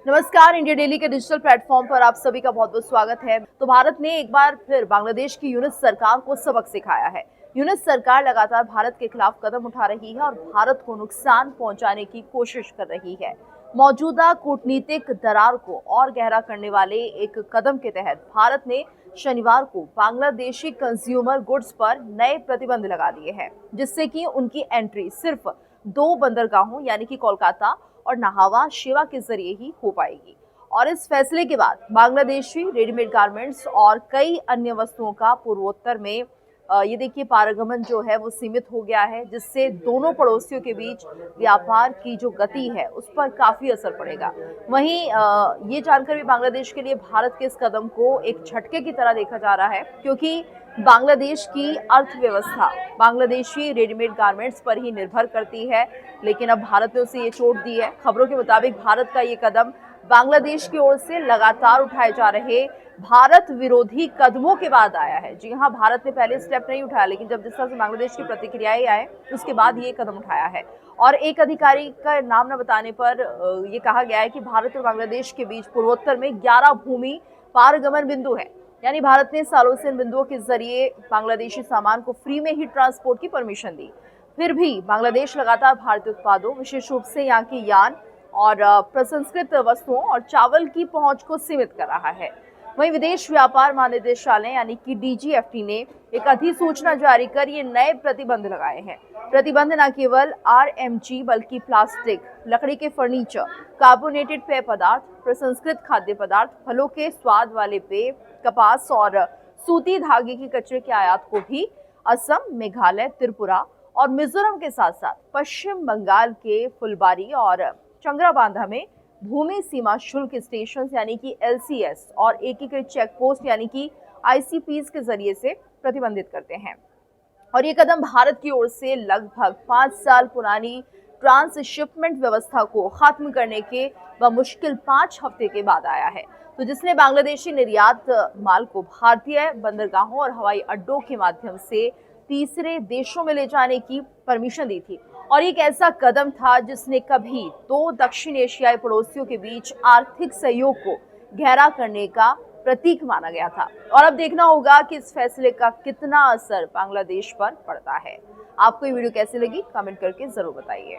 नमस्कार। India daily के digital platform पर आप सभी का बहुत बहुत स्वागत है। तो भारत ने एक बार फिर बांग्लादेश की यूनुस सरकार को सबक सिखाया है। यूनुस सरकार लगातार भारत के खिलाफ कदम उठा रही है और भारत को नुकसान पहुंचाने की कोशिश कर रही है। मौजूदा कूटनीतिक दरार को और गहरा करने वाले एक कदम के तहत भारत ने शनिवार को बांग्लादेशी कंज्यूमर गुड्स पर नए प्रतिबंध लगा दिए हैं, जिससे कि उनकी एंट्री सिर्फ दो बंदरगाहों यानी कि कोलकाता और नाहवा शेवा के जरिए ही हो पाएगी। और इस फैसले के बाद बांग्लादेशी रेडीमेड गारमेंट्स और कई अन्य वस्तुओं का पूर्वोत्तर में ये देखिए पारगमन जो है वो सीमित हो गया है, जिससे दोनों पड़ोसियों के बीच व्यापार की जो गति है उस पर काफी असर पड़ेगा। वहीं ये जानकर भी बांग्लादेश के लिए भारत के इस कदम को एक झटके की तरह देखा जा रहा है, क्योंकि बांग्लादेश की अर्थव्यवस्था बांग्लादेशी रेडीमेड गारमेंट्स पर ही निर्भर करती है, लेकिन अब भारत ने उसे ये चोट दी है। खबरों के मुताबिक भारत का ये कदम बांग्लादेश की ओर से लगातार उठाए जा रहे भारत विरोधी कदमों के बाद आया है। जी हाँ, भारत ने पहले स्टेप नहीं उठाया, लेकिन जब जिस तरह से बांग्लादेश की प्रतिक्रियाएं आए उसके बाद ये कदम उठाया है। और एक अधिकारी का नाम न बताने पर ये कहा गया है कि भारत और बांग्लादेश के बीच पूर्वोत्तर में 11 भूमि पारगमन बिंदु है, यानी भारत ने सालों से इन बिंदुओं के जरिए बांग्लादेशी सामान को फ्री में ही ट्रांसपोर्ट की परमिशन दी। फिर भी बांग्लादेश लगातार भारतीय उत्पादों, विशेष रूप से यहाँ की यान और प्रसंस्कृत वस्तुओं और चावल की पहुंच को सीमित कर रहा है। वहीं विदेश व्यापार महानिदेशालय यानी कि डीजीएफटी ने एक अधिसूचना जारी कर ये नए प्रतिबंध लगाए हैं। प्रतिबंध न केवल आरएमजी बल्कि प्लास्टिक, लकड़ी के फर्नीचर, कार्बोनेटेड पेय पदार्थ, प्रसंस्कृत खाद्य पदार्थ, फलों के स्वाद वाले पेय, कपास और सूती धागे के कचरे के आयात को भी असम, मेघालय, त्रिपुरा और मिजोरम के साथ साथ पश्चिम बंगाल के फुलबारी और चंद्राबांधा में भूमि सीमा शुल्क स्टेशन यानी कि एलसीएस और एकीकृत चेक पोस्ट यानी कि आईसीपीस के जरिए से प्रतिबंधित करते हैं। और ये कदम भारत की ओर से लगभग 5 साल पुरानी ट्रांसशिपमेंट व्यवस्था को खत्म करने के मुश्किल 5 हफ्ते के बाद आया है, तो जिसने बांग्लादेशी निर्यात माल को भारतीय बंदरगाहों और हवाई अड्डों के माध्यम से तीसरे देशों में ले जाने की परमिशन दी थी। और एक ऐसा कदम था जिसने कभी दो दक्षिण एशियाई पड़ोसियों के बीच आर्थिक सहयोग को गहरा करने का प्रतीक माना गया था। और अब देखना होगा कि इस फैसले का कितना असर बांग्लादेश पर पड़ता है। आपको ये वीडियो कैसी लगी, कमेंट करके जरूर बताइए।